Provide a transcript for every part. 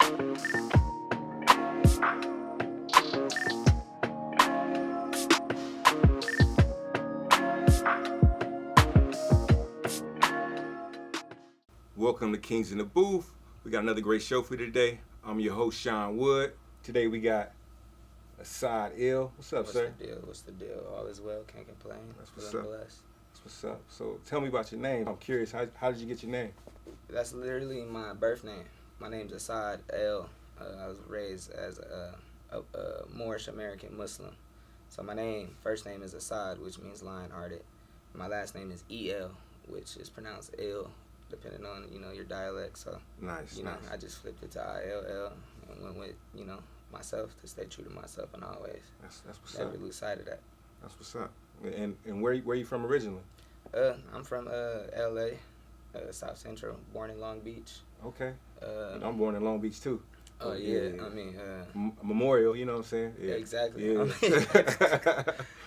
Welcome to Kings in the Booth. We got another great show for you today. I'm your host, Sean Wood. Today we got Asad Ill. What's up, sir? What's the deal? All is well, can't complain. That's what's Feeling up. blessed. That's what's up. So tell me about your name. I'm curious, how did you get your name? That's literally my birth name. My name's Asad Ill. I was raised as a Moorish American Muslim. So my first name is Asad, which means lion-hearted. My last name is El, which is pronounced ill, depending on, your dialect. So, Nice. I just flipped it to ILL and went with, myself to stay true to myself in all ways. That's what's Never up. lose sight of that. That's what's up. And where you from originally? I'm from L.A., South Central, born in Long Beach. Okay. I'm born in Long Beach too. Oh, yeah. I mean... Memorial, you know what I'm saying? Yeah. Exactly. Yeah.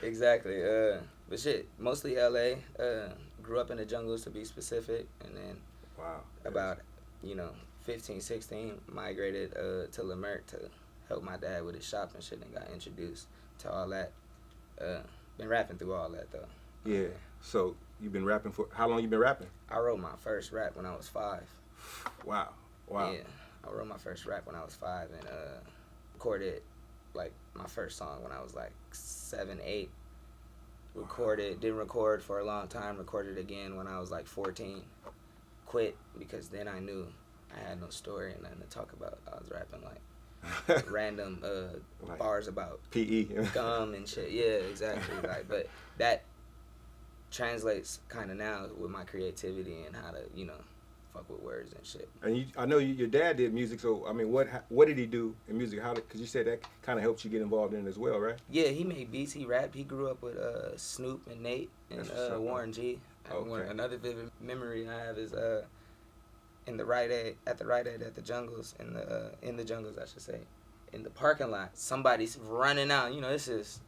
Exactly. But shit, mostly L.A. Grew up in the jungles, to be specific, and then about 15, 16, migrated to Lamert to help my dad with his shop and shit, and got introduced to all that. Been rapping through all that though. Yeah. So you've been rapping for how long? You been rapping? I wrote my first rap when I was 5. Wow. Yeah, I wrote my first rap when I was 5 and recorded like my first song when I was like 7, 8. Didn't record for a long time. Recorded again when I was like 14. Quit because then I knew I had no story and nothing to talk about. I was rapping like random like bars about PE gum and shit. Yeah, exactly. But that translates kind of now with my creativity and how to fuck with words and shit. And I know your dad did music, so I mean, what did he do in music? Because you said that kind of helped you get involved in it as well, right? Yeah, he made beats. He rapped. He grew up with Snoop and Nate and Warren G. Okay. Another vivid memory I have is at the Rite Aid at the Jungles in the Jungles, I should say, in the parking lot. Somebody's running out. This is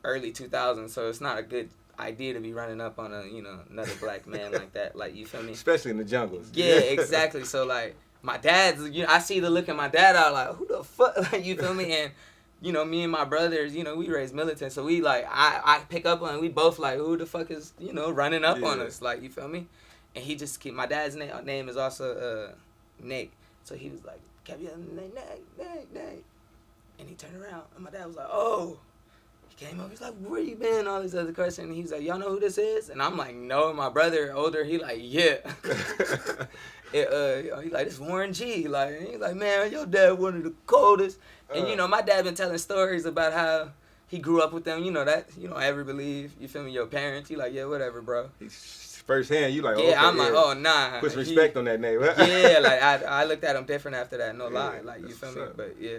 early 2000s, so it's not a good idea to be running up on another black man like that. Like, you feel me? Especially in the jungles. Yeah, exactly. So like my dad's, I see the look in my dad out like, who the fuck? Like, you feel me? And me and my brothers, we raised militant, so we like I pick up on, we both like, who the fuck is running up on us? Like, you feel me? And he just my dad's name is also Nick, so he was like, kept yelling Nick, and he turned around and my dad was like, oh. He came up, he's like, where you been? All these other questions. And he's like, y'all know who this is? And I'm like, no. My brother, older, he like, yeah. He like, this Warren G. Like, and he's like, man, your dad one of the coldest. And my dad been telling stories about how he grew up with them. That you don't ever believe. You feel me? Your parents. He like, yeah, whatever, bro. Firsthand, you like, yeah, okay, I'm like, oh nah. Put some respect on that name. Yeah, like I looked at him different after that. No lie, like, you feel me? But yeah.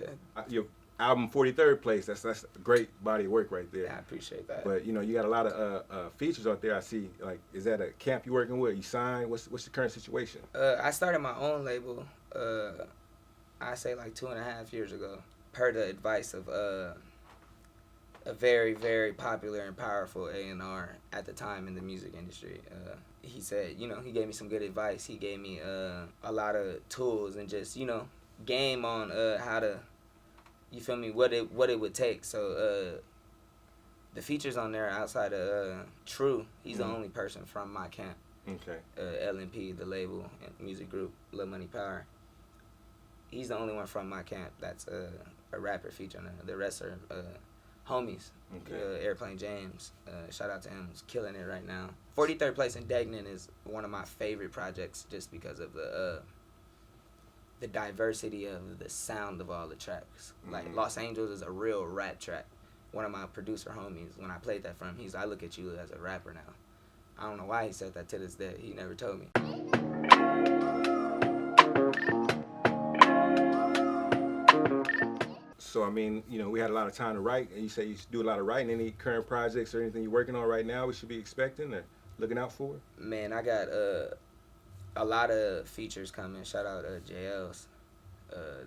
Your album 43rd Place. That's a great body of work right there. Yeah, I appreciate that. But you got a lot of features out there. I see. Like, is that a camp you working with? You signed? What's the current situation? I started my own label. I say like 2.5 years ago, per the advice of a very, very popular and powerful A&R at the time in the music industry. He said, he gave me some good advice. He gave me a lot of tools and just game on how to. You feel me? What it would take. So the features on there outside of True, he's the only person from my camp. Okay. LNP, the label and music group, Lil Money Power. He's the only one from my camp that's a rapper feature on there. The rest are homies. Okay. Airplane James, shout out to him, who's killing it right now. 43rd Place in Degnan is one of my favorite projects just because of the diversity of the sound of all the tracks. Like, Los Angeles is a real rap track. One of my producer homies, when I played that for him, I look at you as a rapper now. I don't know why he said that to this day. He never told me. So, I mean, we had a lot of time to write, and you say you do a lot of writing. Any current projects or anything you're working on right now we should be expecting or looking out for? Man, I got a lot of features coming. Shout out JL's.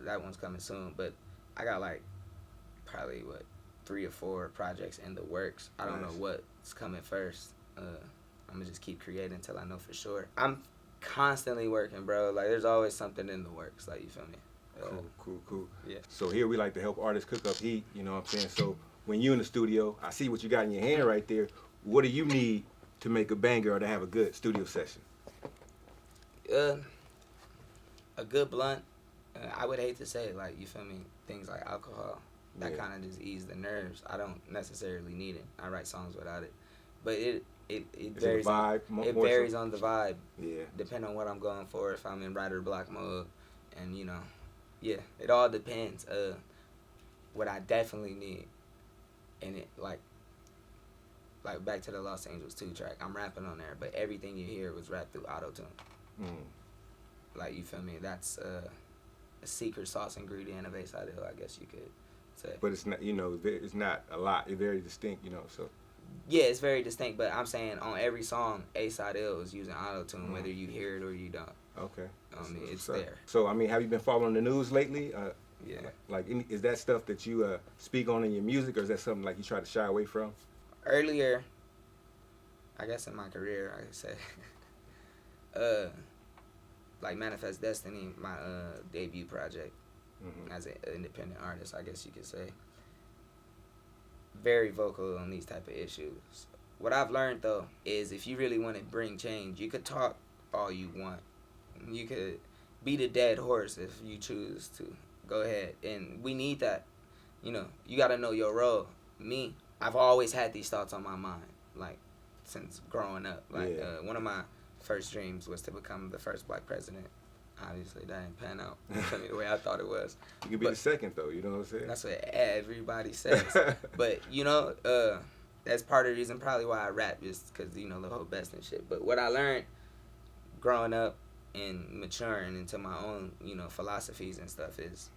That one's coming soon. But I got like probably 3 or 4 projects in the works. I don't know what's coming first. I'm gonna just keep creating until I know for sure. I'm constantly working, bro. Like, there's always something in the works. Like, you feel me? Cool. Yeah. So here we like to help artists cook up heat, you know what I'm saying? So when you in the studio, I see what you got in your hand right there. What do you need to make a banger or to have a good studio session? A good blunt. I would hate to say it, like, you feel me, things like alcohol. That kind of just ease the nerves. I don't necessarily need it. I write songs without it. But it varies. It varies on the vibe. Yeah. Depending on what I'm going for, if I'm in writer block mode. And, you know, yeah, it all depends. What I definitely need, and it, like back to the Los Angeles 2 track, I'm rapping on there, but everything you hear was rapped through auto-tune. Like, you feel me? That's a secret sauce ingredient of Asad Ill, I guess you could say. But it's not, you know, it's not a lot. It's very distinct, you know, so. Yeah, it's very distinct, but I'm saying on every song, Asad Ill is using auto-tune, whether you hear it or you don't. Okay. I mean, it's there. So, I mean, have you been following the news lately? Yeah. Like, is that stuff that you speak on in your music, or is that something like you try to shy away from? Earlier, I guess in my career, I could say, like Manifest Destiny, my debut project as an independent artist, I guess you could say. Very vocal on these type of issues. What I've learned, though, is if you really want to bring change, you could talk all you want. You could beat a dead horse if you choose to. Go ahead. And we need that. You know, you got to know your role. Me, I've always had these thoughts on my mind, like, since growing up. Like, one of my first dreams was to become the first black president. Obviously, that didn't pan out the way I thought it was. You could be the second, though, you know what I'm saying? That's what everybody says. But, you know, that's part of the reason probably why I rap, just because, you know, the whole best and shit. But what I learned growing up and maturing into my own, you know, philosophies and stuff is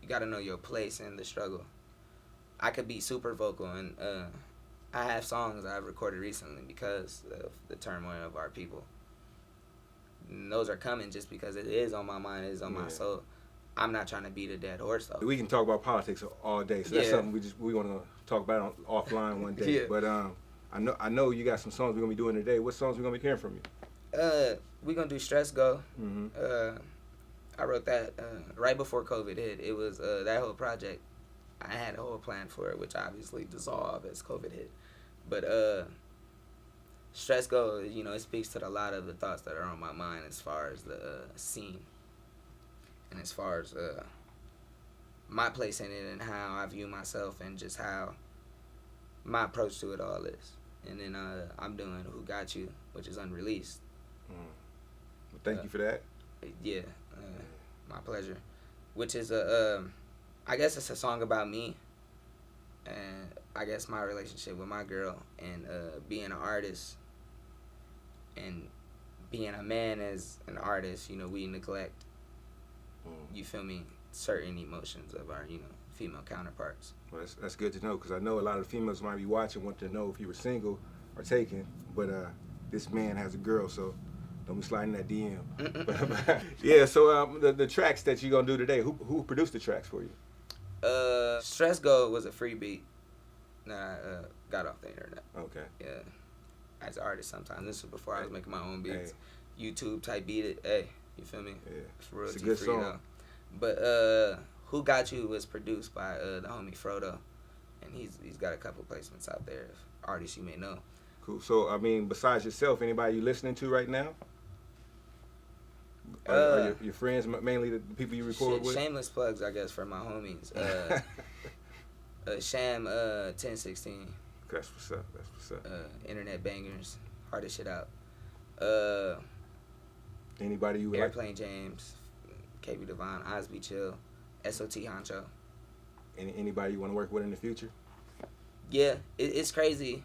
you got to know your place in the struggle. I could be super vocal, and I have songs I've recorded recently because of the turmoil of our people. And those are coming just because it is on my mind, it is on my soul. I'm not trying to beat a dead horse, though. We can talk about politics all day, so that's something we want to talk about offline one day. But I know you got some songs we're gonna be doing today. What songs we gonna be hearing from you? We're gonna do Stress Go. I wrote that right before COVID hit. It was that whole project. I had a whole plan for it, which obviously dissolved as COVID hit. But Stress Go, you know, it speaks to a lot of the thoughts that are on my mind as far as the scene. And as far as my place in it and how I view myself and just how my approach to it all is. And then I'm doing Who Got You, which is unreleased. Well, thank you for that. Yeah, my pleasure. Which is I guess it's a song about me. And I guess my relationship with my girl and being an artist and being a man as an artist, you know, we neglect, you feel me, certain emotions of our, you know, female counterparts. Well, that's good to know, because I know a lot of females might be watching, want to know if you were single or taken, but this man has a girl, so don't be sliding that DM. Yeah, so the tracks that you're going to do today, who produced the tracks for you? Stress Go was a free beat that I got off the internet. Okay. Yeah. As an artist sometimes. This was before I was making my own beats. YouTube type beat it. Hey, you feel me? Yeah. It's royalty It's a good free song. though. But Who Got You was produced by the homie Frodo. And he's got a couple placements out there of artists you may know. Cool. So, I mean, besides yourself, anybody you listening to right now? Are your friends mainly the people you record with? Shameless plugs, I guess, for my homies. Sham 1016. That's what's up. That's what's up. Internet bangers. Hardest shit out. Anybody you like? Airplane James. KB Devon. Osby Chill. SOT Honcho. Anybody you want to work with in the future? Yeah, it's crazy.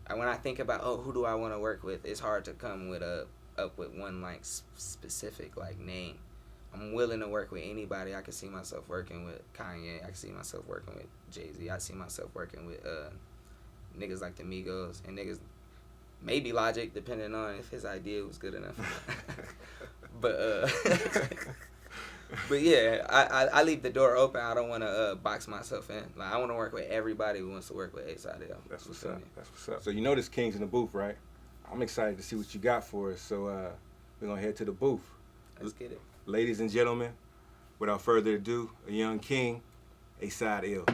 When I think about, who do I want to work with, it's hard to come with up with one like specific like name. I'm willing to work with anybody. I can see myself working with Kanye. I can see myself working with Jay-Z. I see myself working with niggas like the Migos and niggas maybe Logic, depending on if his idea was good enough. But yeah, I leave the door open. I don't want to box myself in. Like, I want to work with everybody who wants to work with Asad Ill. That's what's up. That's what's up. So you know this King's in the booth, right? I'm excited to see what you got for us. So we're gonna head to the booth. Let's get it. Ladies and gentlemen, without further ado, a young king, Asad Ill.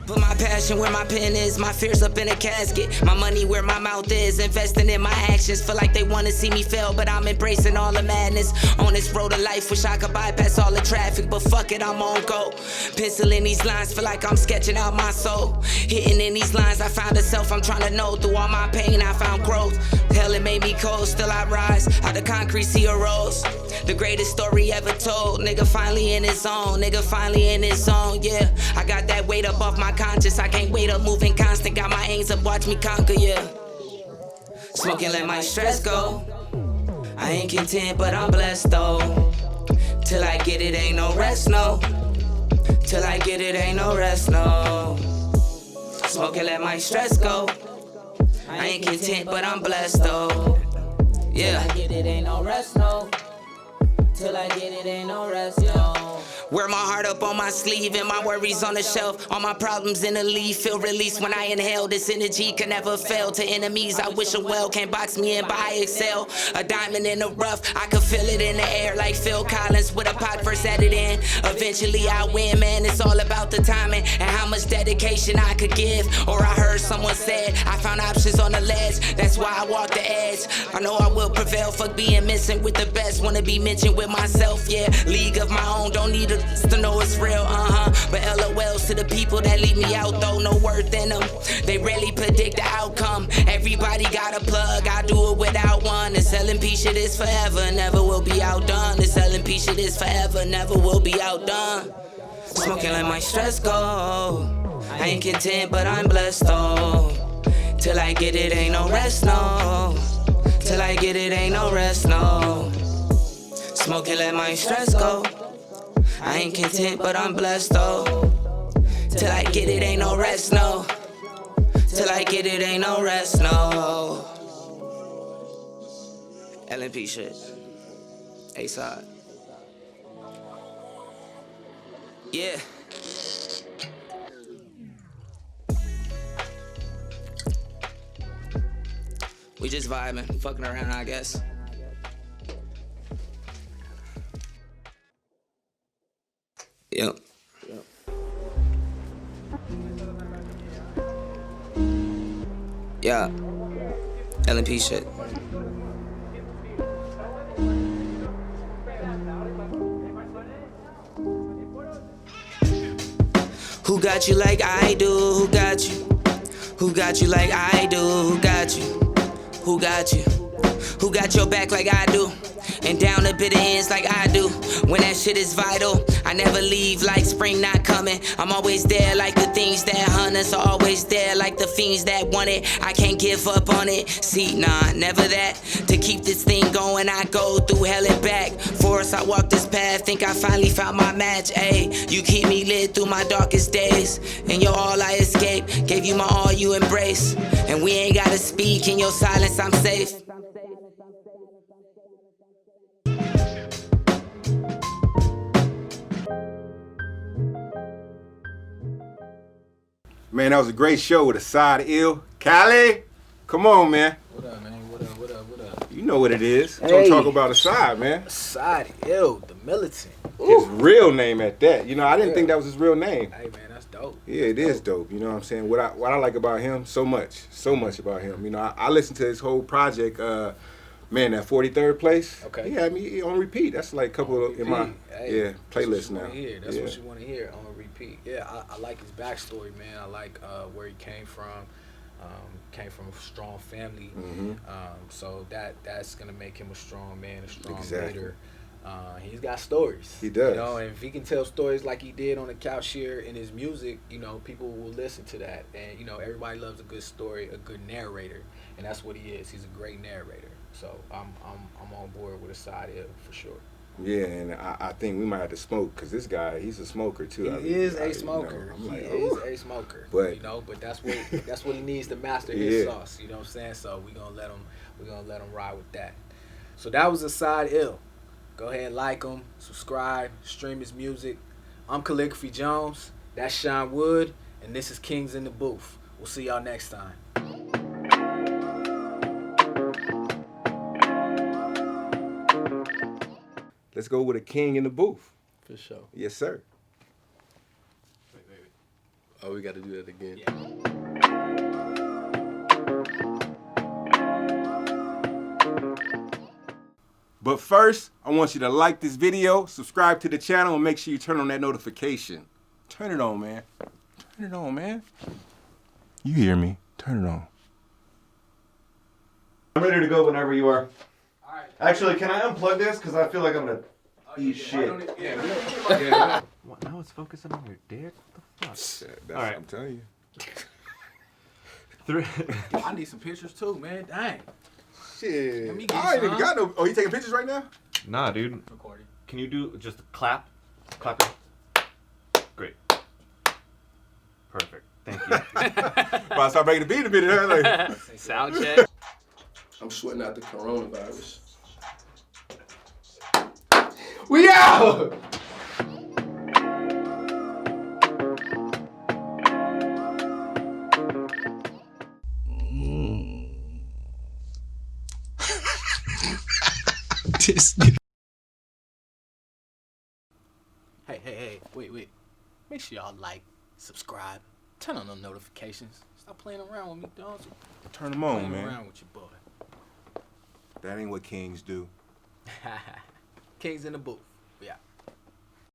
Put my passion where my pen is, my fears up in a casket. My money where my mouth is, investing in my actions. Feel like they wanna see me fail, but I'm embracing all the madness. On this road of life, wish I could bypass all the traffic, but fuck it, I'm on go. Penciling these lines, feel like I'm sketching out my soul. Hitting in these lines, I found a self I'm trying to know. Through all my pain, I found growth. Hell, it made me cold, still I rise. Out the concrete, see a rose. The greatest story ever told. Nigga finally in his zone, nigga finally in his zone, yeah. I got that weight up off my conscience, I can't wait up, moving constant. Got my aims up, watch me conquer, yeah. Smoking, let my stress go. I ain't content, but I'm blessed though. Till I get it, ain't no rest, no. Till I get it, ain't no rest, no. Smoking, let my stress go. I ain't content, but I'm blessed though. Yeah. Till I get it, ain't no rest, no. Till I get it, ain't no rest, no. Wear my heart up on my sleeve and my worries on the shelf. All my problems in a leaf, feel released when I inhale. This energy can never fail. To enemies, I wish them well. Can't box me in, but I excel. A diamond in the rough, I can feel it in the air. Like Phil Collins with a pot first added in. Eventually I win, man, it's all about the timing and how much dedication I could give. Or I heard someone said, I found options on the ledge. That's why I walk the edge. I know I will prevail, fuck being missing with the best. Wanna be mentioned with myself, yeah. League of my own, don't need to know it's real, but LOLs to the people that leave me out though, no worth in them. They rarely predict the outcome. Everybody got a plug, I do it without one. The selling piece shit is forever, never will be outdone. The selling piece shit is forever, never will be outdone. Smoking, let my stress go. I ain't content, but I'm blessed though. Till I get it, ain't no rest, no. Till I get it, ain't no rest, no. Smoking, let my stress go. I ain't content, but I'm blessed though. Till I get it, ain't no rest, no. Till I get it, ain't no rest, no. LNP shit. Asad. Yeah. We just vibing, fucking around, I guess. Yep. Yeah. LNP shit. Who got you like I do? Who got you? Who got you like I do? Who got you? Who got you? Who got your back like I do? And down the bitter ends like I do. When that shit is vital, I never leave like spring not coming. I'm always there like the things that hunt us. Always there like the fiends that want it. I can't give up on it. See, nah, never that. To keep this thing going, I go through hell and back. For us, I walk this path, think I finally found my match. Ayy, you keep me lit through my darkest days. And you're all I escape. Gave you my all, you embrace. And we ain't gotta speak, in your silence, I'm safe. Man, that was a great show with Asad Ill. Cali, come on, man. What up, man? What up? You know what it is. Hey. Don't talk about Asad, man. Asad Ill, the militant. His real name at that. You know, I didn't think that was his real name. Hey, man, that's dope. Yeah, it is dope. You know what I'm saying? What I like about him so much about him. You know, I listened to his whole project. Man, that 43rd place. Okay. Yeah, I mean on repeat. That's like a couple in my playlist now. That's what you want to hear on repeat. Yeah, I like his backstory, man. I like where he came from. Came from a strong family. Mm-hmm. So that's gonna make him a strong man, a strong Exactly. leader. He's got stories. He does. You know, and if he can tell stories like he did on the couch here in his music, you know, people will listen to that. And you know, everybody loves a good story, a good narrator, and that's what he is. He's a great narrator. So I'm on board with Asad Ill for sure. Yeah, and I think we might have to smoke because this guy, he's a smoker too. He is a smoker. You know, He is a smoker. But you know, but that's what he needs to master his sauce. You know what I'm saying? So we're gonna let him ride with that. So that was Asad Ill. Go ahead and like him, subscribe, stream his music. I'm Calligraphy Jones. That's Sean Wood, and this is Kings in the Booth. We'll see y'all next time. let's go with a king in the booth. For sure. Yes, sir. Wait. Oh, we got to do that again. Yeah. But first, I want you to like this video, subscribe to the channel, and make sure you turn on that notification. Turn it on, man. Turn it on, man. You hear me? Turn it on. I'm ready to go whenever you are. All right. Actually, can I unplug this? Because I feel like I'm going to eat shit. What? Now it's focusing on your dick? What the fuck? That's All right. what I'm telling you. 3. I need some pictures too, man. Dang. Shit. Let me get I ain't even some. got no. Oh, you taking pictures right now? Nah, dude. Recording. Can you do just clap? Clap it. Great. Perfect. Thank you. About to start breaking the beat a minute. Huh? Like, Sound check. I'm sweating out the coronavirus. We out! Hey, wait. Make sure y'all like, subscribe, turn on the notifications. Stop playing around with me, dog. turn them on, Playing man. around with your boy. That ain't what kings do. Kings in the booth. Yeah.